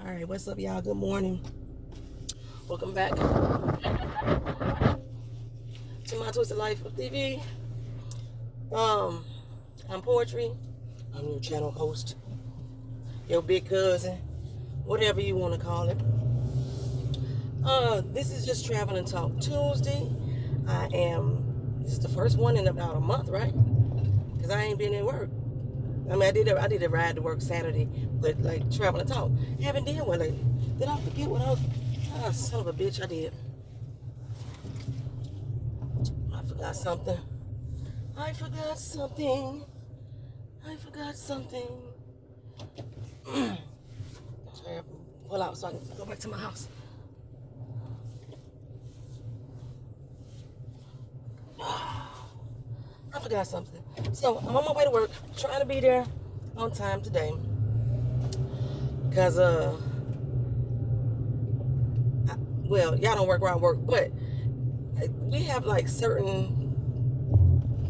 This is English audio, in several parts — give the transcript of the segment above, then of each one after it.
Alright, what's up, y'all? Good morning. Welcome back to my Twisted Life of TV. I'm Poetry. I'm your channel host, your big cousin, whatever you want to call it. This is just Traveling Talk Tuesday. This is the first one in about a month, right? Because I ain't been at work. I mean, I did a ride to work Saturday, but like Traveling Talk, haven't done one lately. Did I forget what I was? Ah, son of a bitch, I did. I forgot something. I forgot something. Sorry, pull out so I can go back to my house. I forgot something. So I'm on my way to work, trying to be there on time today. Because y'all don't work where I work, but we have like certain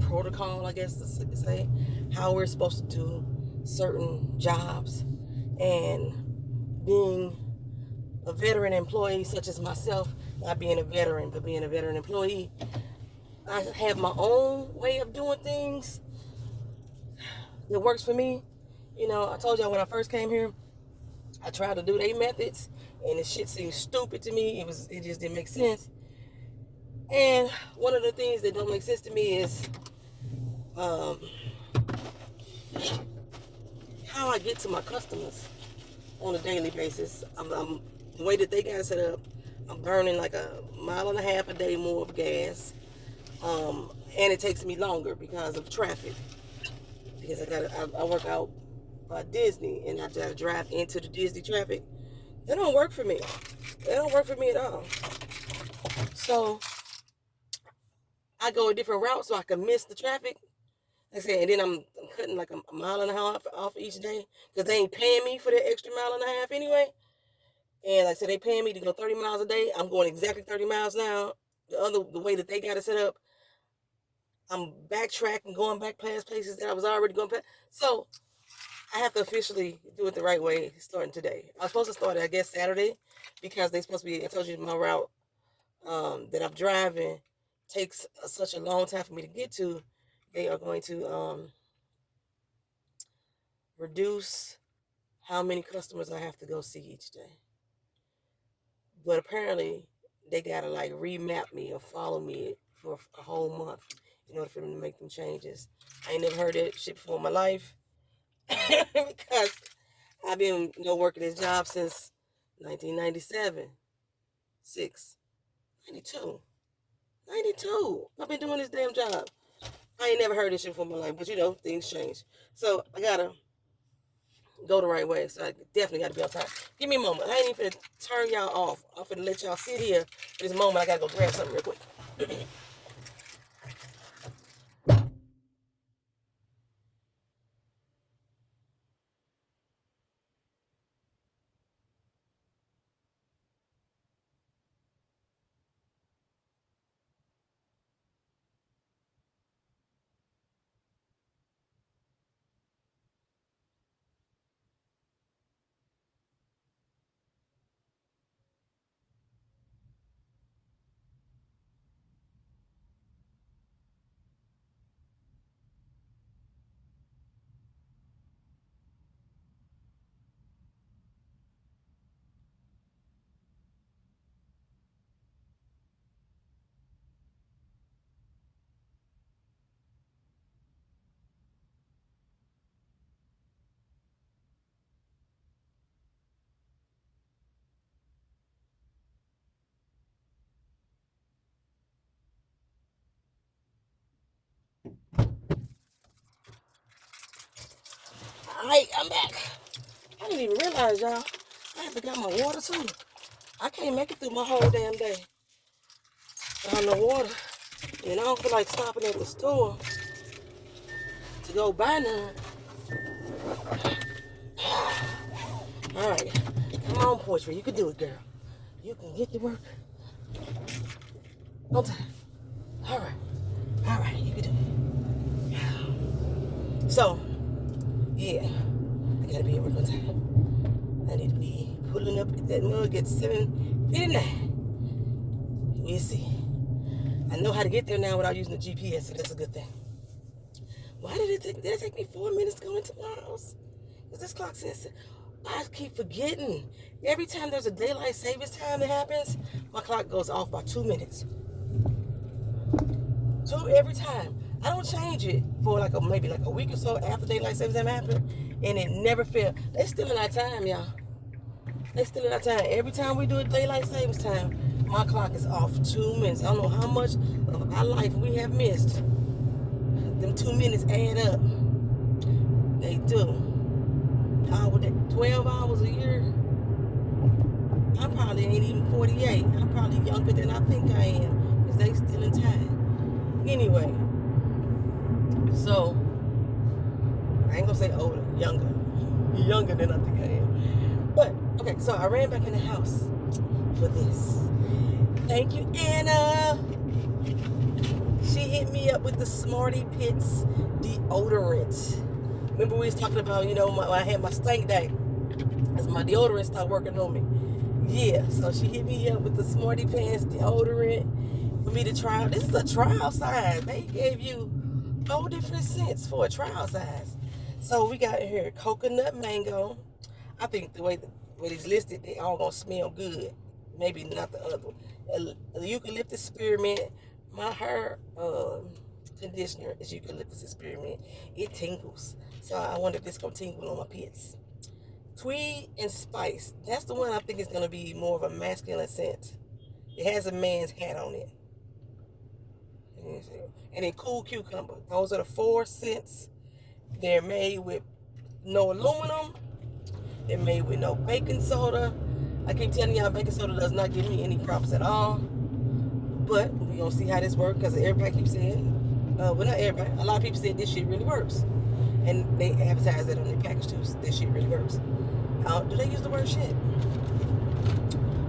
protocol, I guess to say, how we're supposed to do certain jobs. And being a veteran employee such as myself, not being a veteran, but being a veteran employee, I have my own way of doing things that works for me. You know, I told y'all when I first came here, I tried to do their methods, and the shit seemed stupid to me. It just didn't make sense. And one of the things that don't make sense to me is how I get to my customers on a daily basis. The way that they got set up, I'm burning like a mile and a half a day more of gas, and it takes me longer because of traffic. Because I work out by Disney, and I gotta drive into the Disney traffic. They don't work for me. They don't work for me at all. So I go a different route so I can miss the traffic. Like I said, and then I'm cutting like a mile and a half off each day because they ain't paying me for the extra mile and a half anyway. And like I said, they paying me to go 30 miles a day. I'm going exactly 30 miles now. The way that they got it set up, I'm backtracking, going back past places that I was already going past. So I have to officially do it the right way starting today. I was supposed to start, I guess, Saturday because they supposed to be, I told you my route that I'm driving takes such a long time for me to get to. They are going to reduce how many customers I have to go see each day. But apparently, they gotta like remap me or follow me for a whole month in order for them to make them changes. I ain't never heard that shit before in my life because I've been working this job since 1997, 6, 92, 92. I've been doing this damn job. I ain't never heard this shit before in my life, but things change. So I gotta go the right way. So I definitely got to be on time. Give me a moment. I ain't even finna turn y'all off. I'm finna let y'all sit here for this moment. I got to go grab something real quick. All right, I'm back. I didn't even realize, y'all. I forgot my water, too. I can't make it through my whole damn day without no water. And I don't feel like stopping at the store to go buy none. All right. Come on, Poetry. You can do it, girl. You can get to work on time. All right. All right. You can do it. So, yeah. I gotta be at work on time. I need to be pulling pulling up at that mug at 7:59. We'll see. I know how to get there now without using the GPS, so that's a good thing. Why did it take me 4 minutes to go into my house? Because this clock says, I keep forgetting. Every time there's a daylight savings time that happens, my clock goes off by 2 minutes. Every time. I don't change it for maybe a week or so after daylight savings time happened, and it never fails. They still in our time, y'all. They still in our time. Every time we do a daylight savings time, my clock is off 2 minutes. I don't know how much of our life we have missed. Them 2 minutes add up. They do. 12 hours a year. I probably ain't even 48. I'm probably younger than I think I am, because they still in time. Anyway, so I ain't gonna say older, younger than I think I am. But okay, so I ran back in the house for this. Thank you, Anna. She hit me up with the Smarty Pits deodorant. Remember we was talking about, when I had my stank day, as my deodorant started working on me. Yeah, so she hit me up with the Smarty Pants deodorant for me to try. This is a trial size. They gave you 4 different scents for a trial size. So we got here coconut mango. I think the way it's listed, they all gonna smell good. Maybe not the other one. Eucalyptus spearmint. My hair conditioner is eucalyptus spearmint. It tingles. So I wonder if this gonna tingle on my pits. Tweed and spice. That's the one I think is gonna be more of a masculine scent. It has a man's hat on it. And then cool cucumber. Those are the 4 scents. They're made with no aluminum. They're made with no baking soda. I keep telling y'all, baking soda does not give me any props at all. But we're going to see how this works, because everybody keeps saying, well, not everybody, a lot of people say this shit really works. And they advertise it on their package too. This shit really works. Do they use the word shit?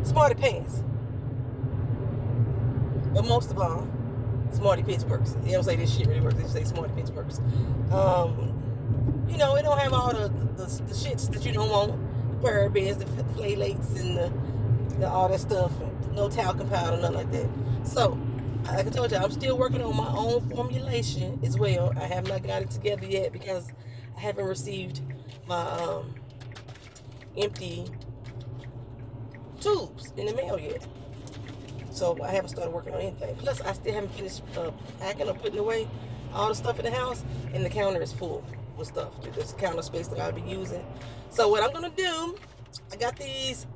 Smarty Pants. But most of all, Smarty Pits works. They don't say this shit really works. They say Smarty Pits works. It don't have all the shits that you don't want. The parabens, the phthalates, and the all that stuff. No talcum powder, nothing like that. So, like I told you, I'm still working on my own formulation as well. I have not got it together yet because I haven't received my empty tubes in the mail yet. So I haven't started working on anything. Plus, I still haven't finished packing or putting away all the stuff in the house, and the counter is full with stuff. There's counter space that I'll be using. So what I'm gonna do, I got these.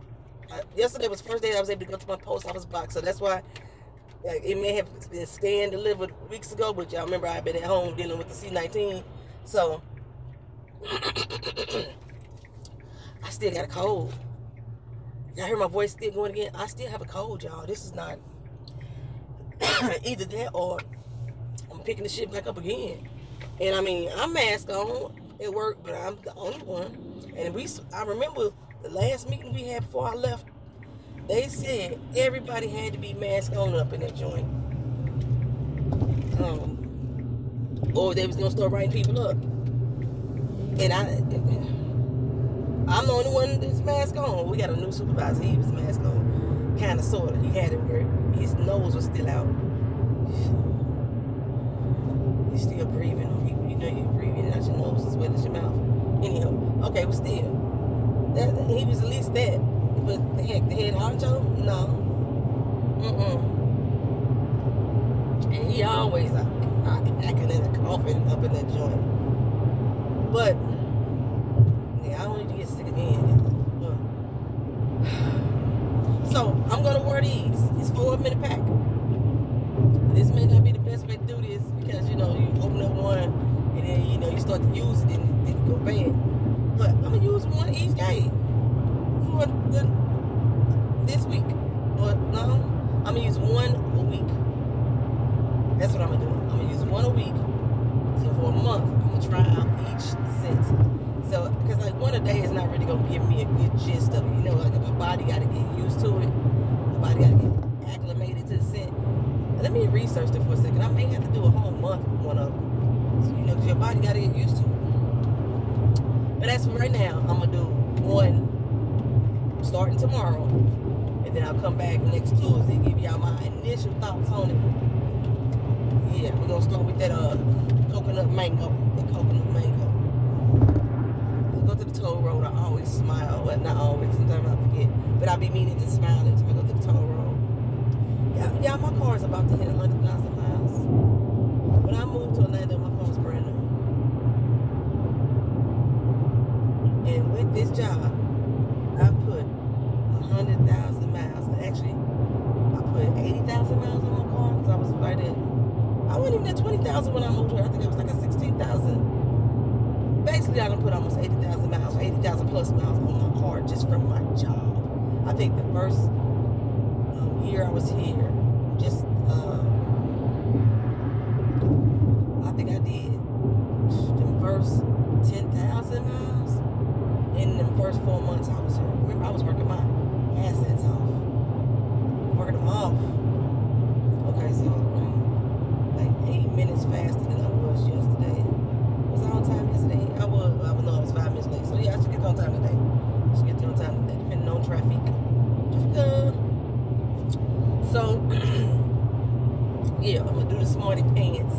Yesterday was the first day I was able to go to my post office box, so that's why it may have been scanned delivered weeks ago, but y'all remember I've been at home dealing with the C-19, so I still got a cold. Y'all hear my voice still going again? I still have a cold, y'all. This is not either that or I'm picking the shit back up again. And I mean, I'm masked on at work, but I'm the only one. And I remember the last meeting we had before I left, they said everybody had to be masked on up in that joint. Or they was gonna start writing people up. And I'm the only one that's masked on. We got a new supervisor. He was masked on, kind of, sort of. He had it where his nose was still out. You're still breathing. You're breathing out your nose as well as your mouth. Anyhow, okay, but still, he was at least that. But the head honcho, no. And he always acting and coughing up in that joint. But yeah, I don't need to get sick again. So I'm gonna wear these. It's 4-minute pack. This may not be the best way to do this because you open up one and then you start to use it and it go bad. But I'm gonna use one each day for this week. Or no, I'm gonna use one a week. That's what I'm gonna do. I'm gonna use one a week. So for a month, I'm gonna try out each scent. So, because one a day is not really gonna give me a good gist of it. My body gotta get used to it. My body gotta get acclimated to the scent. Let me research it for a second. I may have to do a whole month with one of them. So, because your body gotta get used to it. But as for right now, I'm gonna do one starting tomorrow. And then I'll come back next Tuesday and give y'all my initial thoughts on it. Yeah, we're gonna start with that coconut mango. The coconut mango. I go to the toll road, I always smile. Well, not always, sometimes I forget. But I be meaning to smile every time I go to the toll road. Yeah, my car is about to hit 100,000 miles. When I moved to Orlando, my car was brand new. And with this job, I put 100,000 miles. Actually, I put 80,000 miles on my car because I was right at, I wasn't even at 20,000 when I moved here. I think I was like at 16,000. Basically, I done put almost 80,000 miles, 80,000 plus miles on my car just from my job. I think the first year I was here, just, I think I did the first 10,000 miles in the first 4 months I was here. Remember, I was working my assets off. Working them off. Okay, so I'm like 8 minutes faster than I was yesterday. Was I on time yesterday? I was 5 minutes late. So yeah, I should get on time today. Depending on traffic. So yeah, I'm gonna do the Smarty Pants.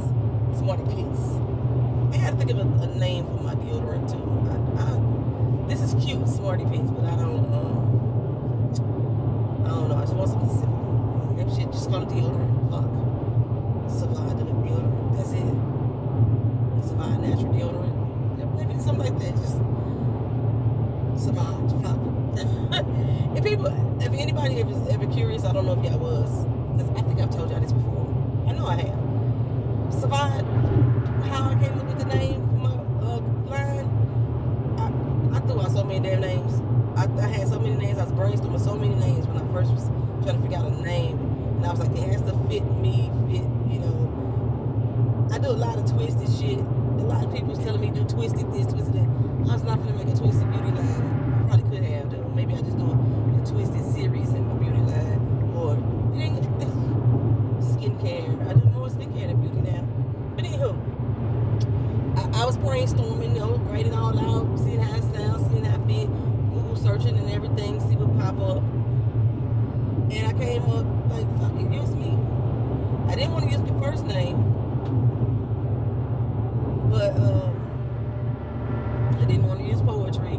I had to think of a name for my deodorant too. This is cute, Smarty Pants, but I don't know. I just want something simple. Maybe shit, just call it deodorant. Fuck. Savon deodorant. That's it. Savon natural deodorant. Maybe something like that. Just Savon. Fuck. If anybody ever curious, I don't know if y'all was, because I think I've told y'all this before. I know I have. Savon, how I came up with the name for my line, I threw out so many damn names. I had so many names. I was brainstorming so many names when I first was trying to figure out a name. And I was like, it has to fit me, you know. I do a lot of twisted shit. A lot of people was telling me do twisted this, twisted that. I was not going to make a twisted beauty line. I probably could have, though. Maybe I just do a twisted series in my beauty line. Or skincare. I do more skincare than beauty now. But anywho, I was brainstorming, you know, write it all out, seeing how it sounds, seeing how it fit, Google searching and everything, see what pop up. And I came up like, fuck it, use me. I didn't want to use my first name, but I didn't want to use poetry.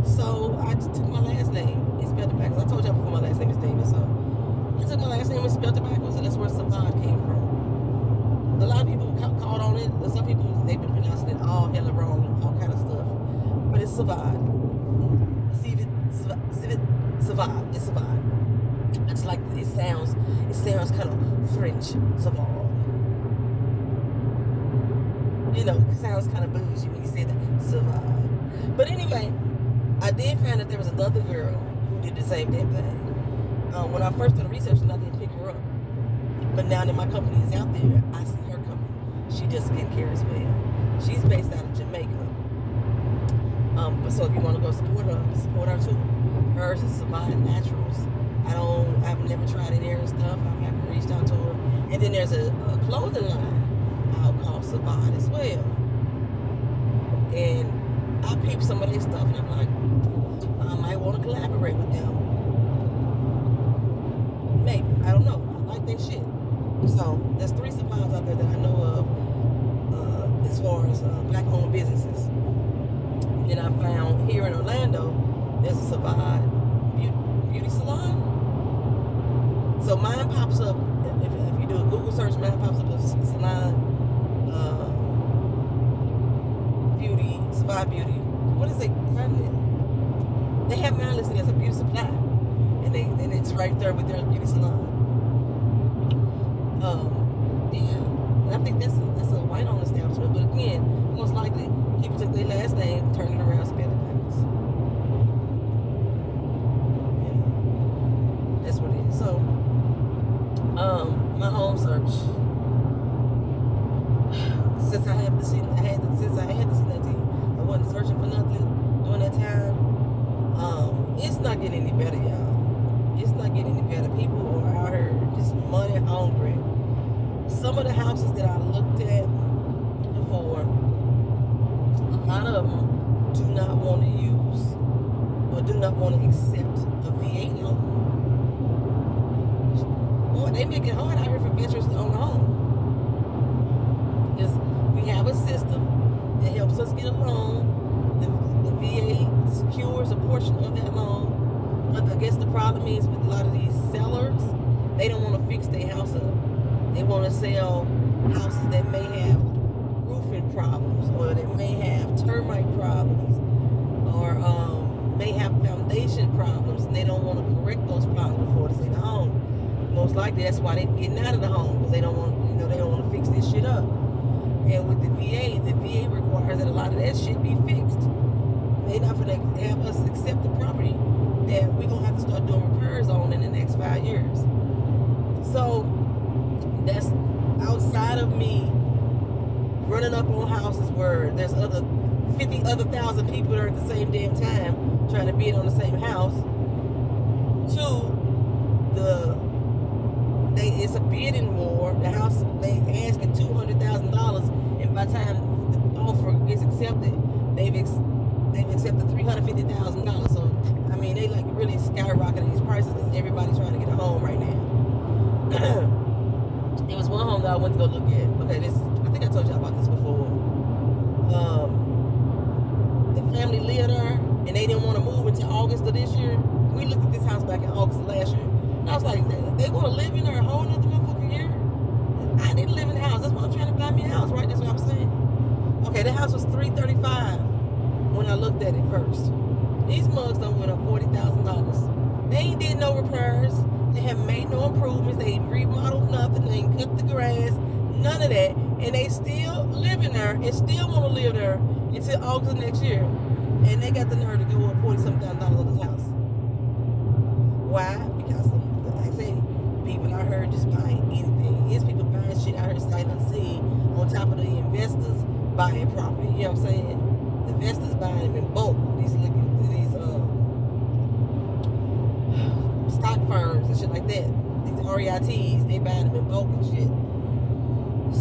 So I just took my last name and spelled it backwards. I told y'all before my last name is David, so I took my last name and spelled it backwards, and that's where Savon came from. A lot of people caught on it, but some people, they've been pronouncing it all hella wrong, all kind of stuff. But it's Savon. Savon. It's Savon. It's like, it sounds kind of French, Savon. You know, it sounds kind of bougie when you say that, Savon. But anyway, I did find that there was another girl who did the same damn thing. When I first started researching, I didn't pick her up. But now that my company is out there, I see her company. She does skincare as well. She's based out of Jamaica. But so if you want to go support her too. Hers is Savon Naturals. I've never tried any of her stuff. I haven't reached out to her. And then there's a clothing line out called Savon as well. And I peeped some of their stuff and I'm like, I might want to collaborate with them. Maybe. I don't know. I like their shit. So there's 3 Savons out there that I know of as far as black-owned businesses. Then I found here in Orlando, there's a Savon beauty salon. So mine pops up, if you do a Google search, mine pops up as salon, beauty, Savon beauty. What is it? They have mine listed as a beauty supply. And it's right there with their beauty salon. Yeah. And I think that's a white-owned establishment. But again, most likely, people took their last name, turned it around, spelled it backwards. Yeah. That's what it is. So, my home search. Since I had to see nothing, I wasn't searching for nothing during that time. It's not getting any better, y'all. It's not getting any better. People are out here just money hungry. Some of the houses that I looked at before, a lot of them do not want to use, but do not want to accept a VA loan. Boy, they make it hard out here for veterans to own a home. Because we have a system that helps us get a loan. The VA secures a portion of that loan. But I guess the problem is with a lot of these sellers, they don't want to fix their house up. They want to sell houses that may have roofing problems, or that may have termite problems, or may have foundation problems, and they don't want to correct those problems before they sell the home. Most likely, that's why they're getting out of the home, because they don't want, they don't want to fix this shit up. And with the VA requires that a lot of that shit be fixed. They're not going to have us accept the property that we're going to have to start doing repairs on in the next 5 years. So that's outside of me running up on houses where there's 50 other thousand people there at the same damn time trying to bid on the same house. It's a bidding war. The house, they asking $200,000, and by the time the offer gets accepted, they've accepted $350,000. So I mean, they like really skyrocketing these prices because everybody's trying to get a home right now. It was one home that I went to go look at. Okay, I think I told you about this before. The family lived there, and they didn't want to move until August of this year. We looked at this house back in August of last year, and I was like, they want to live in there a whole nother motherfucking year? I didn't live in the house. That's why I'm trying to buy me a house, right? That's what I'm saying. Okay, the house was $335 when I looked at it first. These mugs done went up $40,000. They ain't did no repairs. They have made no improvements. They ain't remodeled nothing. They ain't cut the grass. None of that. And they still living there and still want to live there until August of next year. And they got the nerve to go up $40,000 on this house. Why? Because, like I say, people out here just buying anything. It's people buying shit out here sight unseen on top of the investors buying property. You know what I'm saying? The investors buying them in bulk. These stock firms and shit like that. These REITs, they buying them in bulk and shit.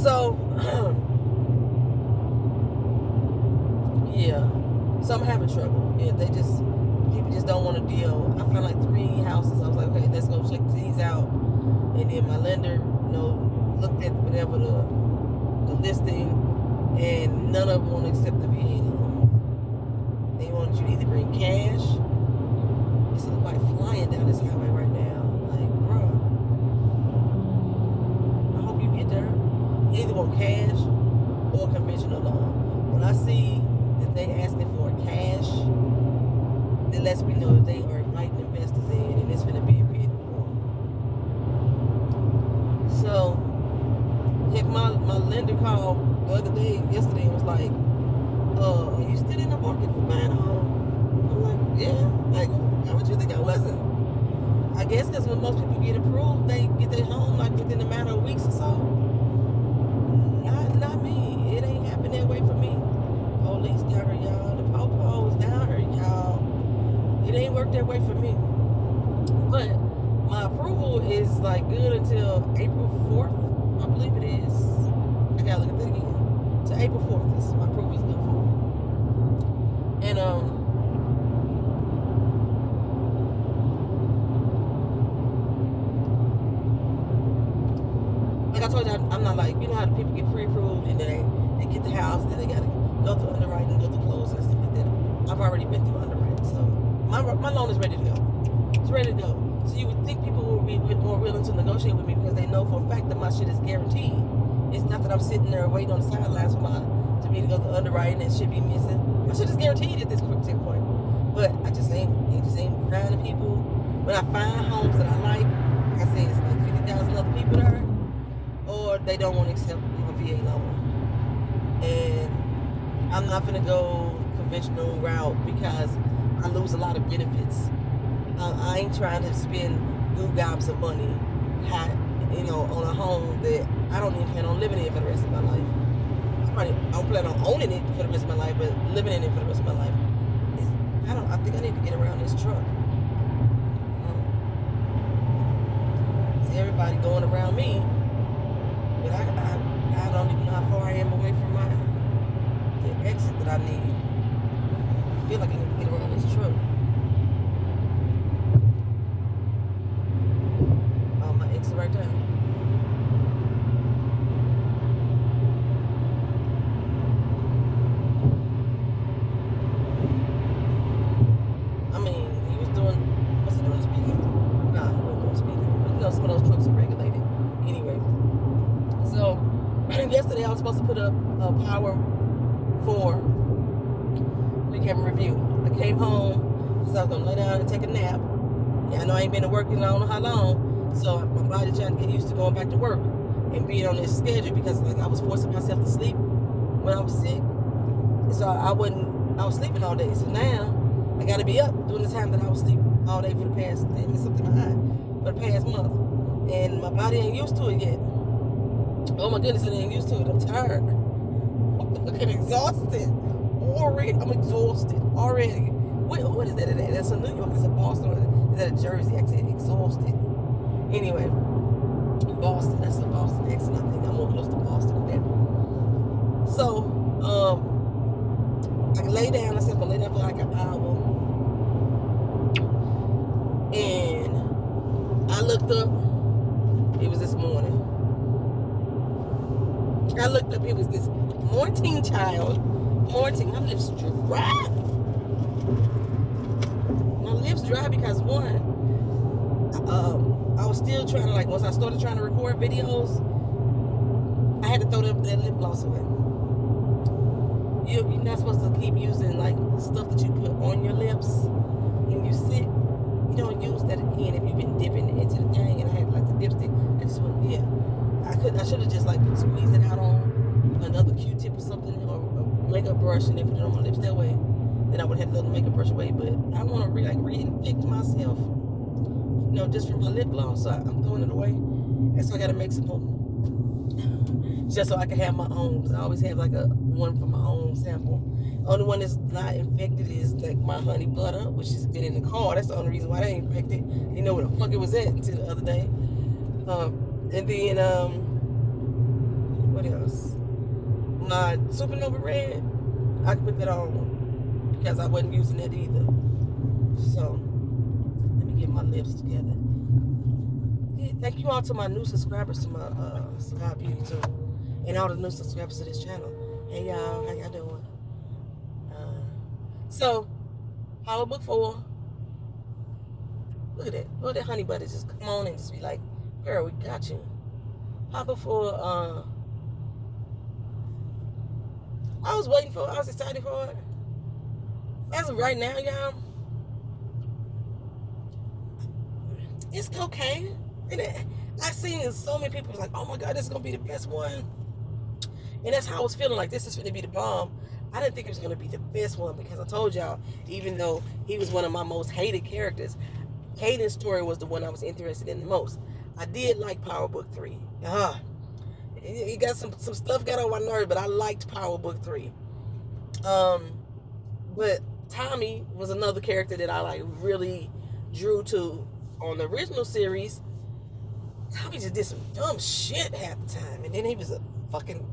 So, yeah. So I'm having trouble. Yeah, people just don't want to deal. I found like 3 houses. I was like, okay, let's go check these out. And then my lender, looked at whatever the listing, and none of them want to accept the VA loan. They want you to either bring cash. There's somebody flying down this highway right now. Like, bro, I hope you get there. You either want cash or conventional loan. When I see that they asking for cash, it lets me know that they are inviting investors in, and it's going to be a bid war. So, heck, my lender called yesterday, and was like, are you still in the market for buying a home? I'm like, yeah. Like, how would you think I wasn't? I guess because when most people get approved, they get their home like within a matter of weeks or so. Not me. It ain't happened that way for me. Police down here, y'all. The po-po is down here, y'all. It ain't worked that way for me. But my approval is like good until April 4th. I believe it is. I gotta look at that again. So April 4th is my approval is good for. And like I told you, I'm not like, you know how the people get pre-approved and then they get the house, then they gotta go through underwriting, go through closing and stuff like that. I've already been through underwriting, so my loan is ready to go. It's ready to go. So you would think people would be more willing to negotiate with me because they know for a fact that my shit is guaranteed. It's not that I'm sitting there waiting on the sidelines to me to go through underwriting and shit be missing. My shit is guaranteed at this particular point. But I just ain't finding people. When I find homes that I like I say it's like 50,000 other people there, or they don't want to accept my VA loan. And I'm not going to go conventional route because I lose a lot of benefits. I ain't trying to spend gobs of money, on a home that I don't even plan on living in for the rest of my life. I don't plan on owning it for the rest of my life, but living in it for the rest of my life. I think I need to get around this truck. See everybody going around me, but I don't even know how far I am away from the exit that I need. I feel like I need to get around this truck. supposed to put up a Power 4 recap review. I came home, so I was gonna lay down and take a nap. Yeah, I know I ain't been to work in I don't know how long, so my body trying to get used to going back to work and being on this schedule, because like I was forcing myself to sleep when I was sick, so I was sleeping all day. So now I got to be up during the time that I was sleeping all day for the past for the past month, and my body ain't used to it yet. Oh my goodness, it ain't used to it. I'm tired. I'm exhausted already. I'm exhausted already. What is that? That's a New York. It's a Boston. Is that a Jersey accent? Exhausted. Anyway, Boston. That's a Boston accent. I think I'm more close to Boston with that. So, I lay down. I said I'm gonna lay down for like an hour, and I looked up. It was this morning. I looked up. It was this morning, child. Morning. My lips dry. My lips dry because one, I was still trying to, like, once I started trying to record videos, I had to throw that lip gloss away. You're not supposed to keep using like stuff that you put on your lips when you sit. You don't use that again if you've been dipping into the thing. And I had like the dipstick. I just went, yeah. I should have just like squeezed it out on another Q-tip or something, or a makeup brush, and then put it on my lips that way. Then I would have to throw the makeup brush away. But I want to reinfect myself, just from my lip gloss. So I'm throwing it away, and so I got to make some more, just so I can have my own. Because I always have like one for my own sample. Only one that's not infected is like my honey butter, which has been in the car. That's the only reason why they ain't infected. You know where the fuck it was at until the other day. And then what else? My Supernova Red, I could put that on because I wasn't using it either. So let me get my lips together. Yeah, thank you all to my new subscribers to my Sky Beauty too, and all the new subscribers to this channel. Hey y'all, how y'all doing? So Power Book 4. Look at that. Look at that honey butter just come on and just be like, girl, we got you. Power Book 4. I was excited for it. As of right now, y'all, it's okay. And I've seen so many people like, oh my God, this is going to be the best one. And that's how I was feeling, like this is going to be the bomb. I didn't think it was going to be the best one, because I told y'all, even though he was one of my most hated characters, Caden's story was the one I was interested in the most. I did like Power Book 3. It got some stuff got on my nerves, but I liked Power Book 3. But Tommy was another character that I like really drew to on the original series. Tommy just did some dumb shit half the time, and then he was a fucking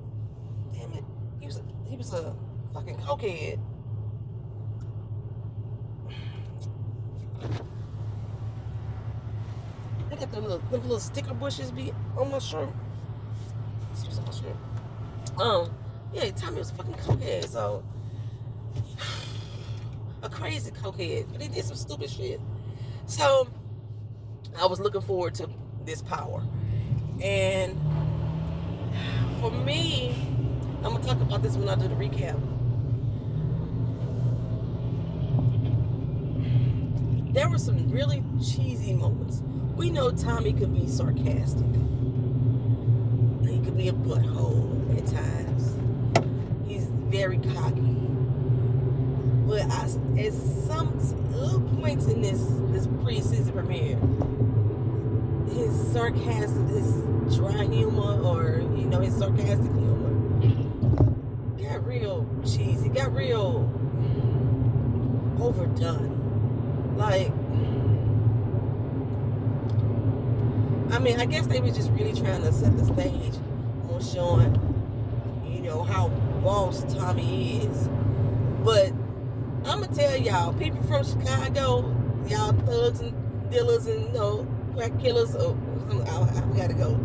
he was a fucking cokehead. I got them little sticker bushes be on my shirt. On my shirt. Yeah, Tommy was a fucking cokehead, so a crazy cokehead, but he did some stupid shit. So I was looking forward to this Power, and for me, I'm gonna talk about this when I do the recap. There were some really cheesy moments. We know Tommy could be sarcastic. He could be a butthole at times. He's very cocky. But at some little points in this pre-season premiere, his sarcasm, his dry humor, or his sarcastic humor, got real cheesy, got real overdone. Like, I guess they were just really trying to set the stage on showing, how boss Tommy is. But I'm gonna tell y'all, people from Chicago, y'all thugs and dealers and crack killers. I gotta go.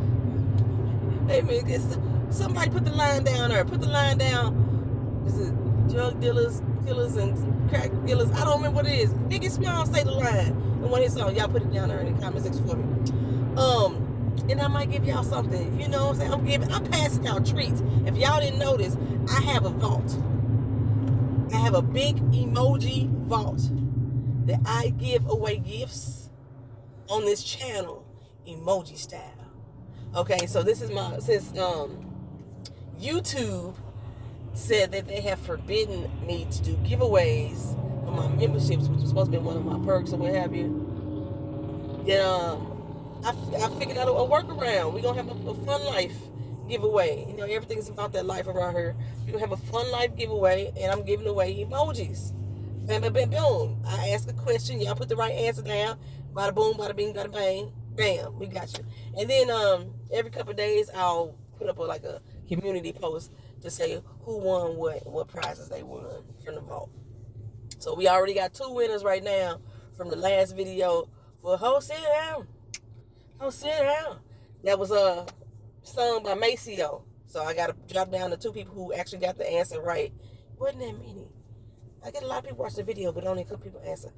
Hey man, somebody put the line down there. Put the line down. This is drug dealers, killers, and crack dealers. I don't remember what it is. Biggie Small say the line in one of his songs. Y'all put it down there in the comment section for me. and I might give y'all something. You know what I'm saying? I'm passing y'all treats. If y'all didn't notice, I have a vault. I have a big emoji vault that I give away gifts on this channel, emoji style. Okay, so this is since YouTube said that they have forbidden me to do giveaways for my memberships, which was supposed to be one of my perks or what have you. Then I figured out a workaround. We're gonna have a fun life giveaway. You know, everything's about that life around here. We're gonna have a fun life giveaway, and I'm giving away emojis. Bam, bam, bam, boom. I ask a question, y'all put the right answer down. Bada boom, bada bing, bada bang. Bam, we got you. And then every couple of days, I'll put up a community post to say who won what prizes they won from the vault. So we already got 2 winners right now from the last video for Ho Sit Down. Ho Sit Down. That was sung by Maceo. So I got to drop down to 2 people who actually got the answer right. Wasn't that many? I get a lot of people watch the video, but only a couple people answer.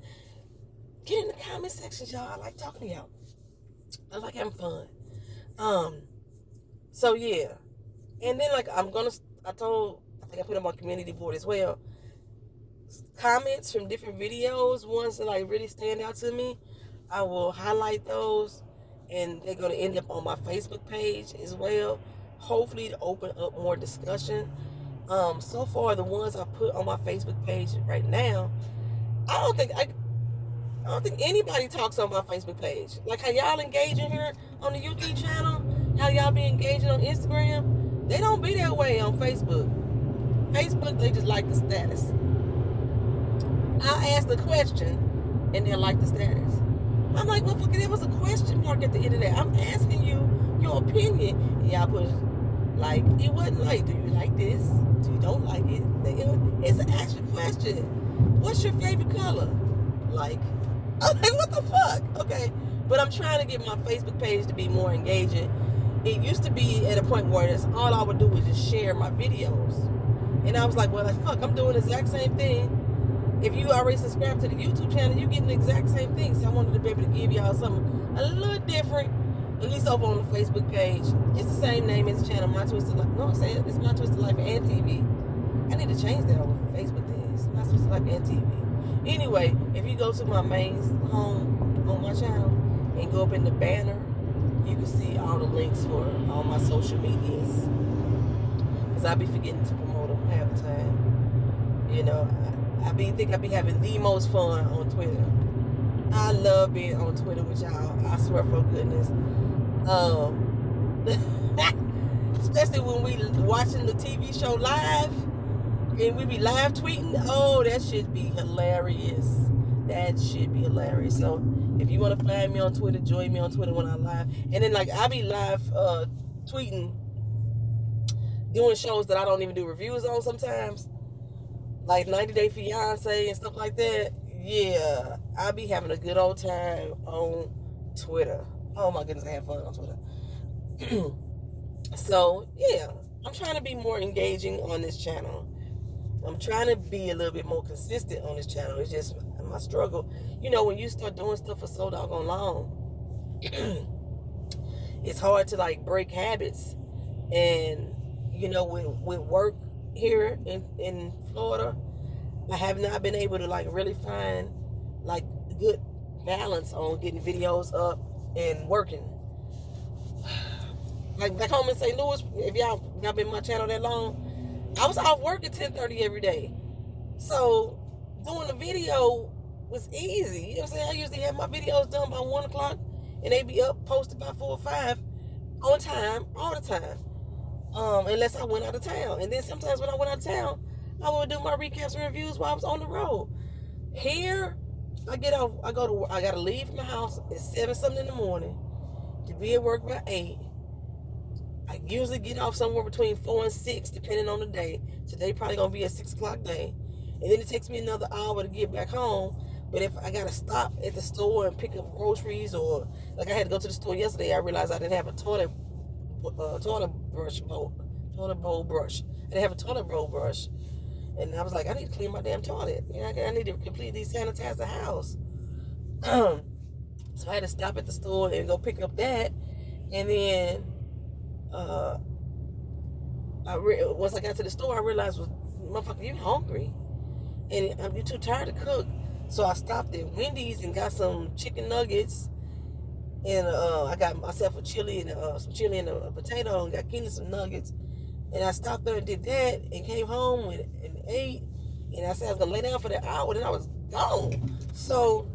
Get in the comment section, y'all. I like talking to y'all. I like having fun. So yeah. And then I think I put them on community board as well. Comments from different videos, ones that really stand out to me, I will highlight those, and they're going to end up on my Facebook page as well, hopefully to open up more discussion. So far, the ones I put on my Facebook page right now, I don't think anybody talks on my Facebook page. Like how y'all engaging here on the YouTube channel, how y'all be engaging on Instagram, they don't be that way on Facebook. Facebook, they just like the status. I ask the question, and they like the status. I'm like, well, fuck it, there was a question mark at the end of that. I'm asking you your opinion. And y'all put, it wasn't do you like this? Do you don't like it? It's an actual question. What's your favorite color? I'm like, what the fuck? Okay. But I'm trying to get my Facebook page to be more engaging. It used to be at a point where all I would do was just share my videos. And I was like, well, fuck, I'm doing the exact same thing. If you already subscribe to the YouTube channel, you're getting the exact same thing. So I wanted to be able to give y'all something a little different, at least over on the Facebook page. It's the same name as the channel, My Twisted Life. No, I'm saying it's My Twisted Life and TV. I need to change that on Facebook then. It's My Twisted Life and TV. Anyway, if you go to my main home on my channel and go up in the banner, you can see all the links for all my social medias. Because I be forgetting to promote them half the time. You know, I be having the most fun on Twitter. I love being on Twitter with y'all. I swear for goodness. Especially when we watching the TV show live and we be live tweeting. Oh, that should be hilarious. That should be hilarious. So if you want to find me on Twitter, join me on Twitter when I'm live. And then I be live tweeting, doing shows that I don't even do reviews on sometimes. Like 90 Day Fiance and stuff like that. Yeah, I be having a good old time on Twitter. Oh my goodness, I have fun on Twitter. So, yeah, I'm trying to be more engaging on this channel. I'm trying to be a little bit more consistent on this channel. It's just my struggle. You know, when you start doing stuff for so doggone long, it's hard to break habits. And, you know, with work here in Florida, I have not been able to really find good balance on getting videos up and working. Back home in St. Louis, if y'all been on my channel that long, I was off work at 10:30 every day. So doing the video was easy. You know what I'm saying? I usually have my videos done by 1 o'clock and they be up, posted by 4 or 5 on time, all the time. Unless I went out of town. And then sometimes when I went out of town, I would do my recaps and reviews while I was on the road. Here, I gotta leave my house at 7-something in the morning to be at work by 8. I usually get off somewhere between 4 and 6, depending on the day. Today probably gonna be a 6 o'clock day. And then it takes me another hour to get back home. But if I gotta stop at the store and pick up groceries, or I had to go to the store yesterday, I realized I didn't have a toilet bowl brush. I didn't have a toilet bowl brush. And I was like, I need to clean my damn toilet. I need to completely sanitize the house. So I had to stop at the store and go pick up that. And then once I got to the store, I realized, well, motherfucker, you hungry. And you're too tired to cook. So I stopped at Wendy's and got some chicken nuggets. And I got myself some chili and a potato, and got Kenny some nuggets. And I stopped there and did that and came home and ate. And I said I was going to lay down for that hour, and I was gone. So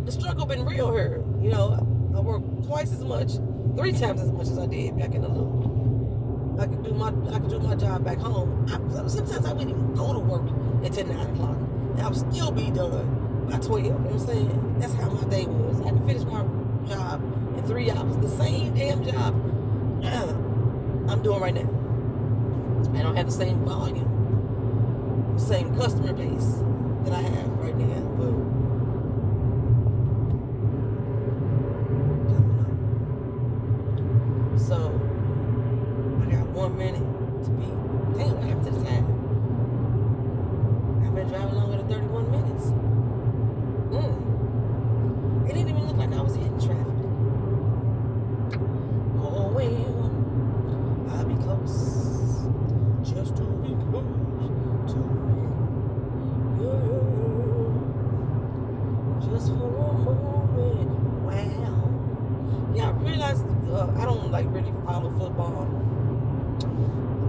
the struggle been real here. You know, I work twice as much, 3 times as much as I did back in the loop. I could do my job back home. Sometimes I wouldn't even go to work until 9 o'clock. And I would still be done by 12. You know what I'm saying? That's how my day was. I could finish my job in 3 hours. The same damn job I'm doing right now. I don't have the same volume, the same customer base that I have right now. But so I got 1 minute to beat. Damn, what happened to the time? I've been driving longer than 31 minutes. It didn't even look like I was hitting traffic. Oh well, I'll be close. Just to be close to you. Just for a moment. Wow. Yeah, I realized I don't like really follow football,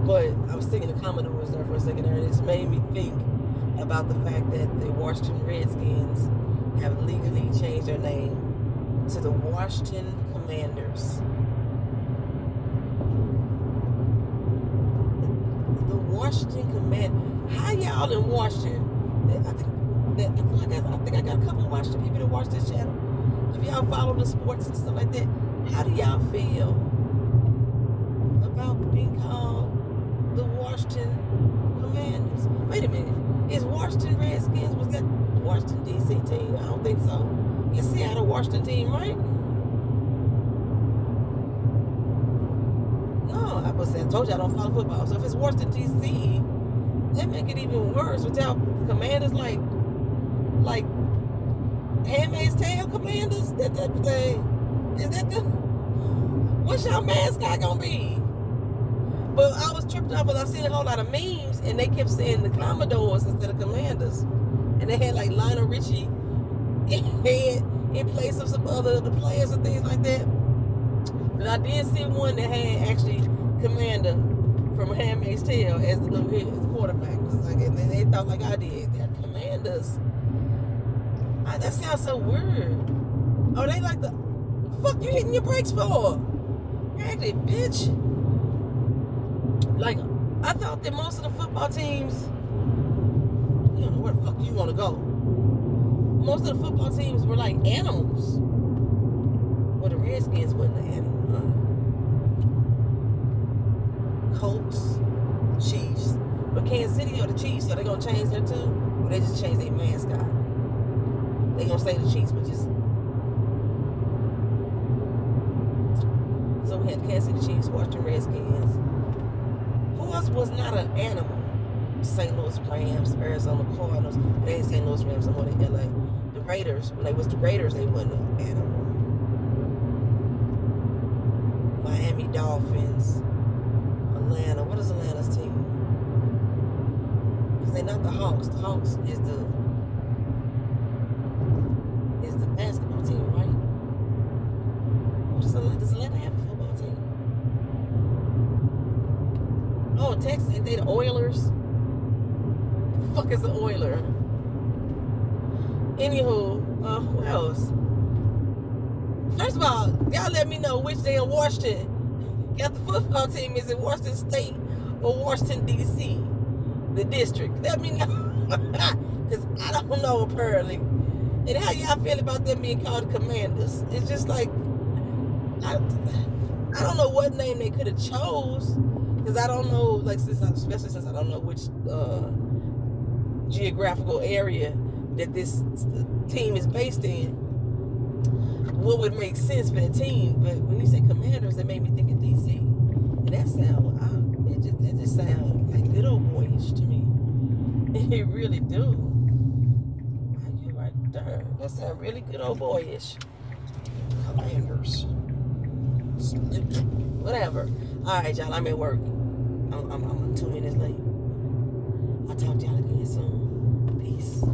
but I was thinking the Commodores there for a second there, and it's made me think about the fact that the Washington Redskins have legally changed their name to the Washington Commanders. The Washington Commanders. How y'all in Washington? I think I got a couple of Washington people that watch this channel. If y'all follow the sports and stuff like that, how do y'all feel about being called the Washington Commanders? Wait a minute. Is Washington Redskins, was that Washington DC team? I don't think so. It's Seattle Washington team, right? No, I told you I don't follow football. So if it's Washington DC, that make it even worse without Commanders like Handmaid's Tale Commanders, that type of thing. Is that what's your mascot gonna be? But I was tripped out because I seen a whole lot of memes and they kept saying the Commodores instead of Commanders. And they had like Lionel Richie in place of some other the players and things like that. But I did see one that had actually Commander from Handmaid's Tale as the little head quarterback. Like, and they thought like I did. They're Commanders. That sounds so weird. Oh, they like the fuck you hitting your brakes for? Actually, bitch. Like, I thought that most of the football teams, you don't know where the fuck you want to go. Most of the football teams were like animals. Well, the Redskins wasn't an animal, huh? Colts, Chiefs. But Kansas City are the Chiefs, so they gonna change their too? Or they just change their mascot? They gonna say the Chiefs, but just... So we had Kansas City Chiefs, Washington Redskins. Who else was not an animal? St. Louis Rams, Arizona Cardinals. They ain't St. Louis Rams, I'm on in LA. The Raiders, when they was the Raiders, they wasn't an animal. Miami Dolphins. Atlanta, what is Atlanta's team? Because they're not the Hawks. The Hawks is the basketball team, right? Does Atlanta have a football team? Oh, Texas, ain't they the Oilers? The fuck is the Oiler? Anywho, who else? First of all, y'all let me know which day in Washington got the football team. Is it Washington State or Washington D.C.? The district. Let me know. Because I don't know apparently. And how y'all feel about them being called Commanders? It's just like, I don't know what name they could have chose. Because I don't know, like, especially since I don't know which geographical area that this team is based in, what would make sense for the team. But when you say Commanders, it made me think of DC. And that sound, it just sounds like good old boyish to me. It really do. Like, you right there. That sounds really good old boyish. Commanders. Whatever. All right, y'all. I'm at work. I'm 2 minutes late. I'll talk to y'all again soon. Peace.